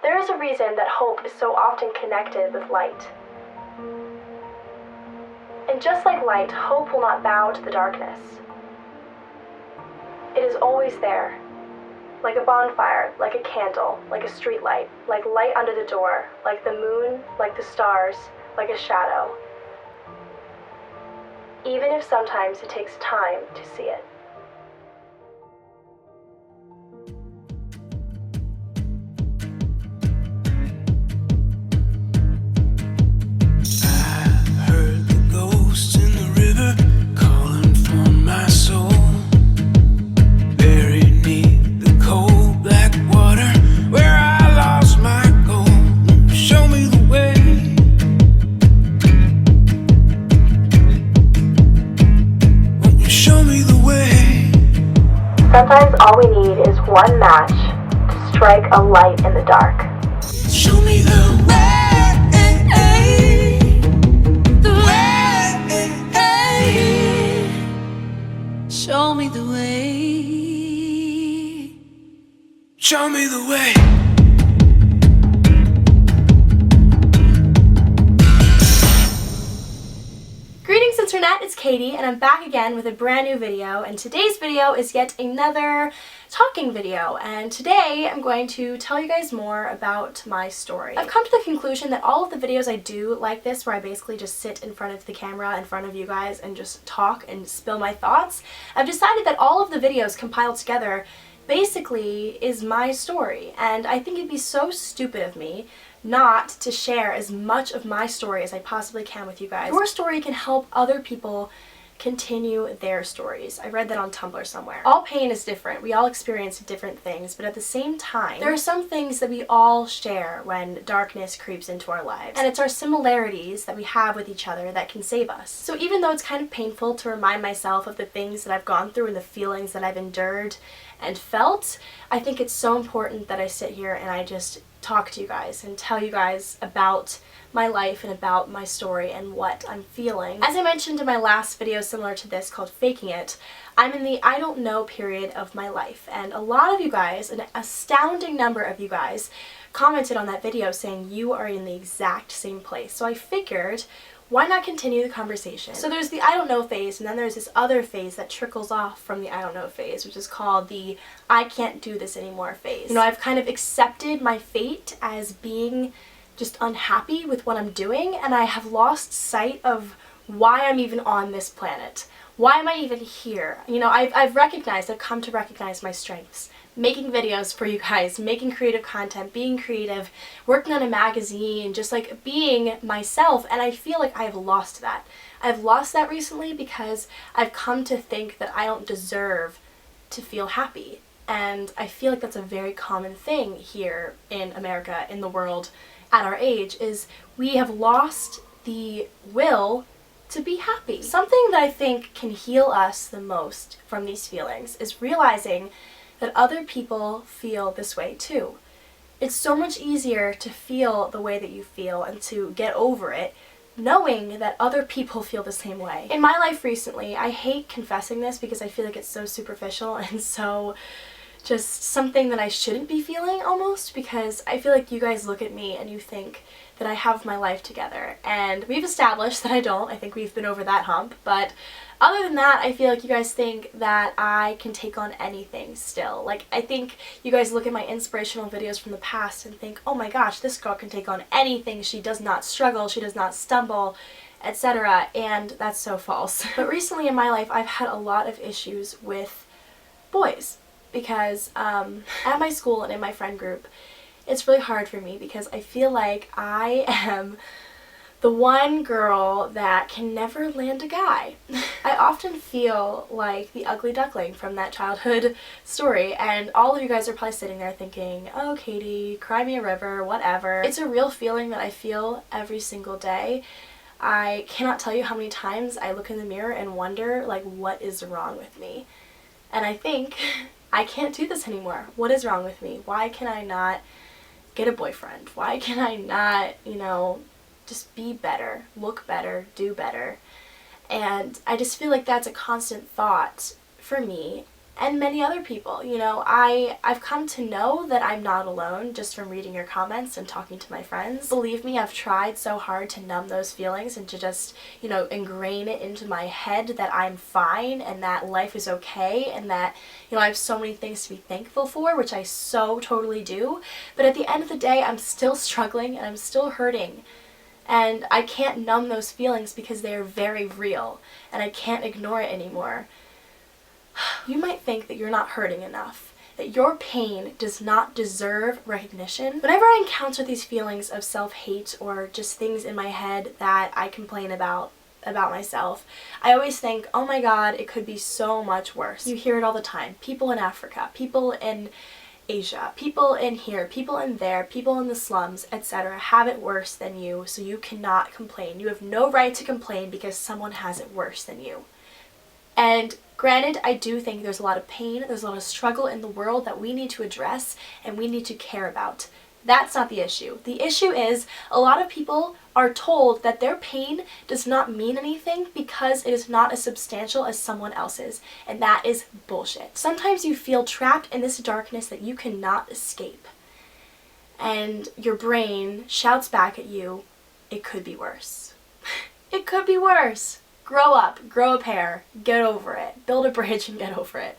There is a reason that hope is so often connected with light. And just like light, hope will not bow to the darkness. It is always there, like a bonfire, like a candle, like a street light, like light under the door, like the moon, like the stars, like a shadow. Even if sometimes it takes time to see it. Sometimes all we need is one match to strike a light in the dark. Show me the way, the way. Show me the way. Show me the way. Greetings Internet, it's Katie and I'm back again with a brand new video, and today's video is yet another talking video, and today I'm going to tell you guys more about my story. I've come to the conclusion that all of the videos I do like this, where I basically just sit in front of the camera in front of you guys and just talk and spill my thoughts, I've decided that all of the videos compiled together basically is my story, and I think it'd be so stupid of me not to share as much of my story as I possibly can with you guys. Your story can help other people continue their stories. I read that on Tumblr somewhere. All pain is different. We all experience different things, but at the same time, there are some things that we all share when darkness creeps into our lives. And it's our similarities that we have with each other that can save us. So even though it's kind of painful to remind myself of the things that I've gone through and the feelings that I've endured and felt, I think it's so important that I sit here and I just talk to you guys and tell you guys about my life and about my story and what I'm feeling. As I mentioned in my last video similar to this called Faking It, I'm in the I don't know period of my life, and a lot of you guys, an astounding number of you guys, commented on that video saying you are in the exact same place. So I figured, why not continue the conversation? So there's the I don't know phase, and then there's this other phase that trickles off from the I don't know phase, which is called the I can't do this anymore phase. You know, I've kind of accepted my fate as being just unhappy with what I'm doing, and I have lost sight of why I'm even on this planet. Why am I even here? You know, I've come to recognize my strengths. Making videos for you guys, making creative content, being creative, working on a magazine, just like being myself, and I feel like I've lost that. I've lost that recently because I've come to think that I don't deserve to feel happy, and I feel like that's a very common thing here in America, in the world, at our age, is we have lost the will to be happy. Something that I think can heal us the most from these feelings is realizing that other people feel this way too. It's so much easier to feel the way that you feel and to get over it knowing that other people feel the same way. In my life recently, I hate confessing this because I feel like it's so superficial and so just something that I shouldn't be feeling almost, because I feel like you guys look at me and you think that I have my life together, and we've established that I don't. I think we've been over that hump, but other than that, I feel like you guys think that I can take on anything still. Like, I think you guys look at my inspirational videos from the past and think, oh my gosh, this girl can take on anything. She does not struggle, she does not stumble, etc. And that's so false. But recently in my life, I've had a lot of issues with boys, because at my school and in my friend group, it's really hard for me because I feel like I am the one girl that can never land a guy. I often feel like the ugly duckling from that childhood story, and all of you guys are probably sitting there thinking, oh Katie, cry me a river, whatever. It's a real feeling that I feel every single day. I cannot tell you how many times I look in the mirror and wonder, like, what is wrong with me? And I think I can't do this anymore. What is wrong with me? Why can I not get a boyfriend? Why can I not, you know, just be better, look better, do better? And I just feel like that's a constant thought for me and many other people. You know, I've come to know that I'm not alone just from reading your comments and talking to my friends. Believe me, I've tried so hard to numb those feelings and to just, you know, ingrain it into my head that I'm fine and that life is okay and that, you know, I have so many things to be thankful for, which I so totally do. But at the end of the day, I'm still struggling and I'm still hurting. And I can't numb those feelings because they are very real and I can't ignore it anymore. You might think that you're not hurting enough, that your pain does not deserve recognition. Whenever I encounter these feelings of self-hate or just things in my head that I complain about myself, I always think, oh my god, it could be so much worse. You hear it all the time. People in Africa, people in Asia, people in here, people in there, people in the slums, etc. have it worse than you, so you cannot complain. You have no right to complain because someone has it worse than you. And granted, I do think there's a lot of pain, there's a lot of struggle in the world that we need to address and we need to care about. That's not the issue. The issue is a lot of people are told that their pain does not mean anything because it is not as substantial as someone else's, and that is bullshit. Sometimes you feel trapped in this darkness that you cannot escape, and your brain shouts back at you, it could be worse. It could be worse. Grow up, grow a pair, get over it, build a bridge and get over it.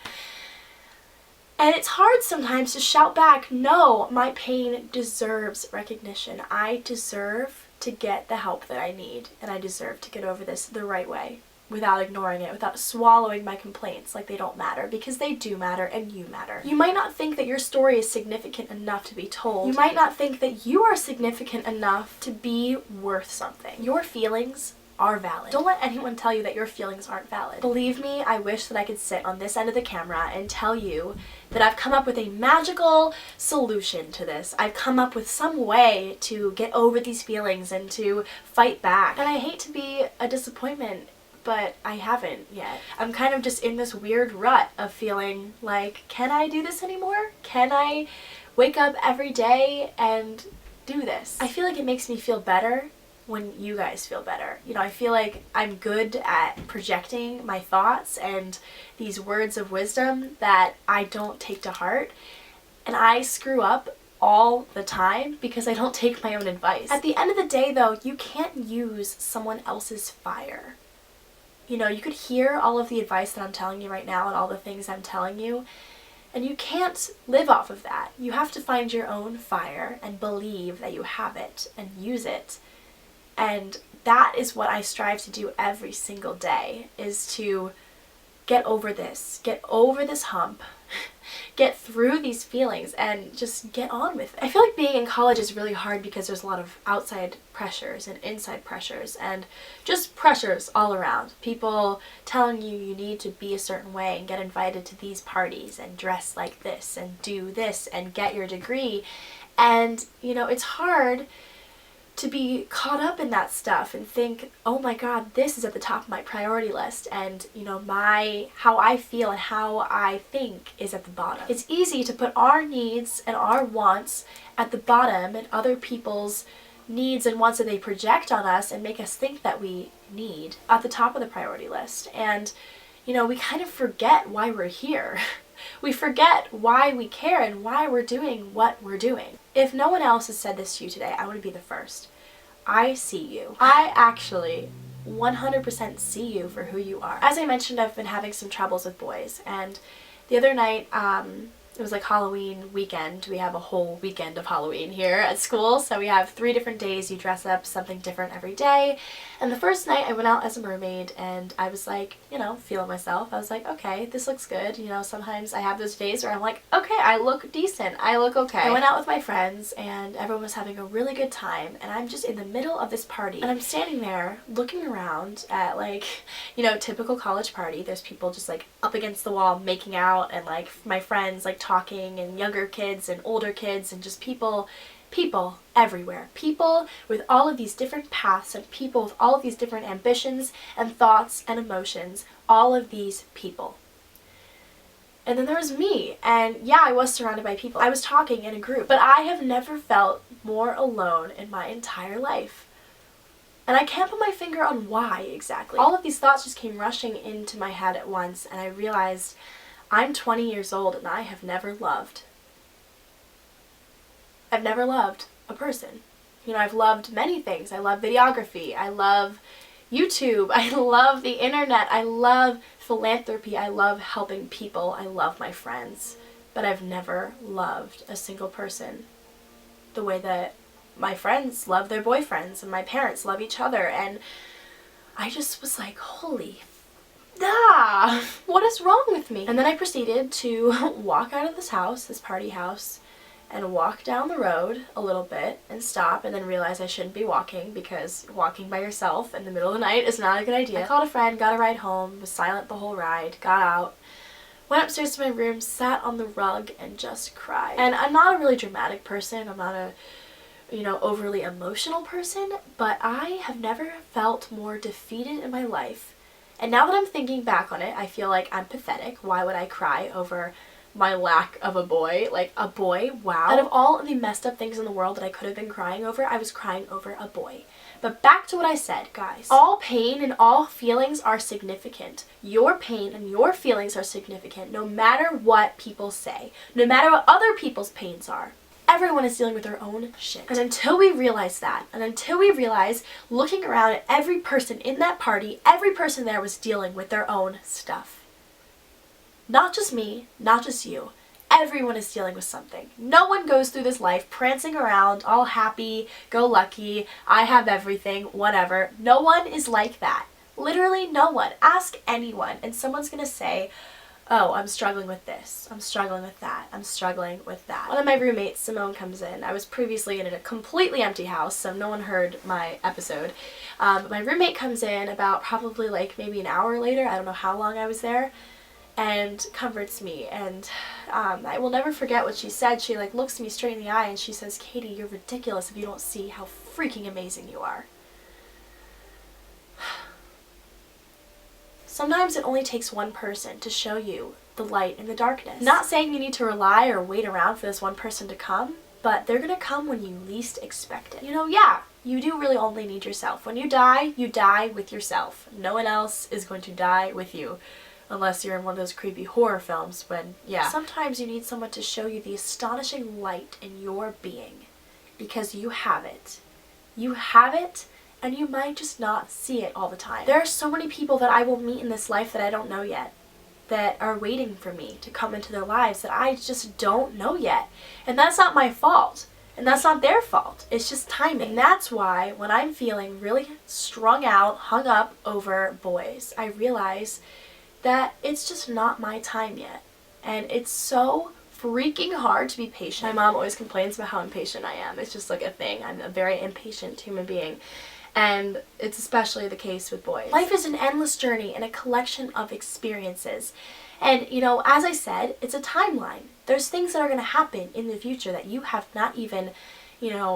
And it's hard sometimes to shout back, no, my pain deserves recognition. I deserve to get the help that I need, and I deserve to get over this the right way, without ignoring it, without swallowing my complaints like they don't matter, because they do matter and you matter. You might not think that your story is significant enough to be told. You might not think that you are significant enough to be worth something. Your feelings are valid. Don't let anyone tell you that your feelings aren't valid. Believe me, I wish that I could sit on this end of the camera and tell you that I've come up with a magical solution to this. I've come up with some way to get over these feelings and to fight back. And I hate to be a disappointment, but I haven't yet. I'm kind of just in this weird rut of feeling like, can I do this anymore? Can I wake up every day and do this? I feel like it makes me feel better when you guys feel better. You know, I feel like I'm good at projecting my thoughts and these words of wisdom that I don't take to heart, and I screw up all the time because I don't take my own advice. At the end of the day though, you can't use someone else's fire. You know, you could hear all of the advice that I'm telling you right now and all the things I'm telling you, and you can't live off of that. You have to find your own fire and believe that you have it and use it. And that is what I strive to do every single day, is to get over this hump, get through these feelings and just get on with it. I feel like being in college is really hard because there's a lot of outside pressures and inside pressures and just pressures all around. People telling you you need to be a certain way and get invited to these parties and dress like this and do this and get your degree. And, you know, it's hard to be caught up in that stuff and think, oh my god, this is at the top of my priority list, and you know, how I feel and how I think is at the bottom. It's easy to put our needs and our wants at the bottom and other people's needs and wants that they project on us and make us think that we need at the top of the priority list. And you know, we kind of forget why we're here. We forget why we care and why we're doing what we're doing. If no one else has said this to you today, I want to be the first. I see you. I actually 100% see you for who you are. As I mentioned, I've been having some troubles with boys, and the other night, it was like Halloween weekend. We have a whole weekend of Halloween here at school, so we have 3 different days. You dress up something different every day. And the first night I went out as a mermaid, and I was like, you know, feeling myself. I was like, okay, this looks good. You know, sometimes I have those days where I'm like, okay, I look decent. I look okay. I went out with my friends, and everyone was having a really good time, and I'm just in the middle of this party, and I'm standing there looking around at, like, you know, typical college party. There's people just like up against the wall making out, and like my friends like talking, and younger kids and older kids, and just people everywhere. People with all of these different paths, and people with all of these different ambitions and thoughts and emotions. All of these people. And then there was me, and yeah, I was surrounded by people. I was talking in a group, but I have never felt more alone in my entire life. And I can't put my finger on why exactly. All of these thoughts just came rushing into my head at once, and I realized I'm 20 years old and I have never loved. I've never loved a person. You know, I've loved many things. I love videography. I love YouTube. I love the internet. I love philanthropy. I love helping people. I love my friends. But I've never loved a single person the way that my friends love their boyfriends and my parents love each other. And I just was like, holy what is wrong with me? And then I proceeded to walk out of this house, this party house, and walk down the road a little bit and stop and then realize I shouldn't be walking because walking by yourself in the middle of the night is not a good idea. I called a friend, got a ride home, was silent the whole ride, got out, went upstairs to my room, sat on the rug and just cried. And I'm not a really dramatic person. I'm not a, overly emotional person, but I have never felt more defeated in my life. And now that I'm thinking back on it, I feel like I'm pathetic. Why would I cry over my lack of a boy? Like, a boy? Wow. Out of all of the messed up things in the world that I could have been crying over, I was crying over a boy. But back to what I said, guys. All pain and all feelings are significant. Your pain and your feelings are significant no matter what people say, no matter what other people's pains are. Everyone is dealing with their own shit. And until we realize that, and until we realize looking around at every person in that party, every person there was dealing with their own stuff. Not just me, not just you. Everyone is dealing with something. No one goes through this life prancing around, all happy, go lucky, I have everything, whatever. No one is like that. Literally no one. Ask anyone and someone's gonna say, oh, I'm struggling with this, I'm struggling with that, I'm struggling with that. One of my roommates, Simone, comes in. I was previously in a completely empty house, so no one heard my episode. But my roommate comes in about probably like maybe an hour later, I don't know how long I was there, and comforts me. And I will never forget what she said. She like looks me straight in the eye and she says, Katie, you're ridiculous if you don't see how freaking amazing you are. Sometimes it only takes one person to show you the light in the darkness. Not saying you need to rely or wait around for this one person to come, but they're gonna come when you least expect it. Yeah, you do really only need yourself. When you die with yourself. No one else is going to die with you. Unless you're in one of those creepy horror films when, yeah. Sometimes you need someone to show you the astonishing light in your being. Because you have it. You have it. And you might just not see it all the time. There are so many people that I will meet in this life that I don't know yet, that are waiting for me to come into their lives that I just don't know yet. And that's not my fault. And that's not their fault. It's just timing. And that's why when I'm feeling really strung out, hung up over boys, I realize that it's just not my time yet. And it's so freaking hard to be patient. My mom always complains about how impatient I am. It's just like a thing. I'm a very impatient human being. And it's especially the case with boys. Life is an endless journey and a collection of experiences. And, as I said, it's a timeline. There's things that are going to happen in the future that you have not even,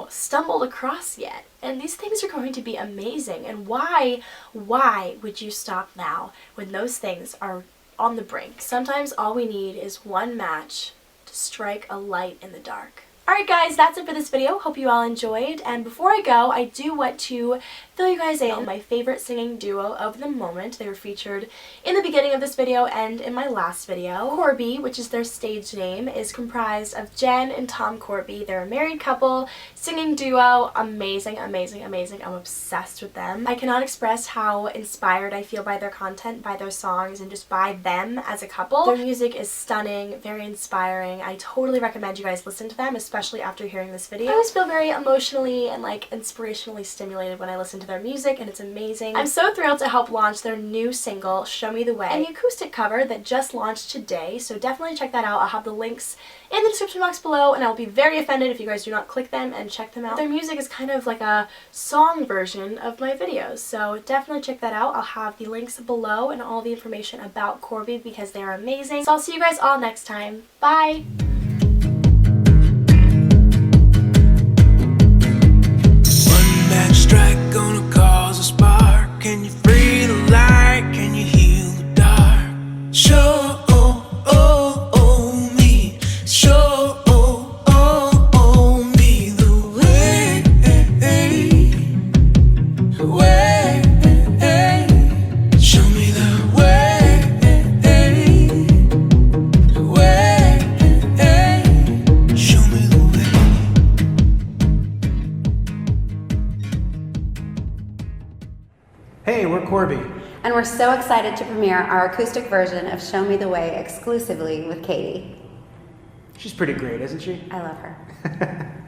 stumbled across yet. And these things are going to be amazing. And why would you stop now when those things are on the brink? Sometimes all we need is one match to strike a light in the dark. Alright guys, that's it for this video. Hope you all enjoyed. And before I go, I do want to fill you guys in on my favorite singing duo of the moment. They were featured in the beginning of this video and in my last video. Corby, which is their stage name, is comprised of Jen and Tom Corby. They're a married couple, singing duo. Amazing, amazing, amazing. I'm obsessed with them. I cannot express how inspired I feel by their content, by their songs, and just by them as a couple. Their music is stunning, very inspiring. I totally recommend you guys listen to them, especially after hearing this video. I always feel very emotionally and inspirationally stimulated when I listen to their music, and it's amazing. I'm so thrilled to help launch their new single, Show Me the Way, and the acoustic cover that just launched today, so definitely check that out. I'll have the links in the description box below, and I'll be very offended if you guys do not click them and check them out. Their music is kind of like a song version of my videos, so definitely check that out. I'll have the links below and all the information about Corby because they are amazing. So I'll see you guys all next time. Bye! Strike gonna cause a spark. Can you free the light? Can you heal the dark? Show me, show me the way, show me the way. Hey, we're Corby. And we're so excited to premiere our acoustic version of Show Me the Way exclusively with Katy. She's pretty great, isn't she? I love her.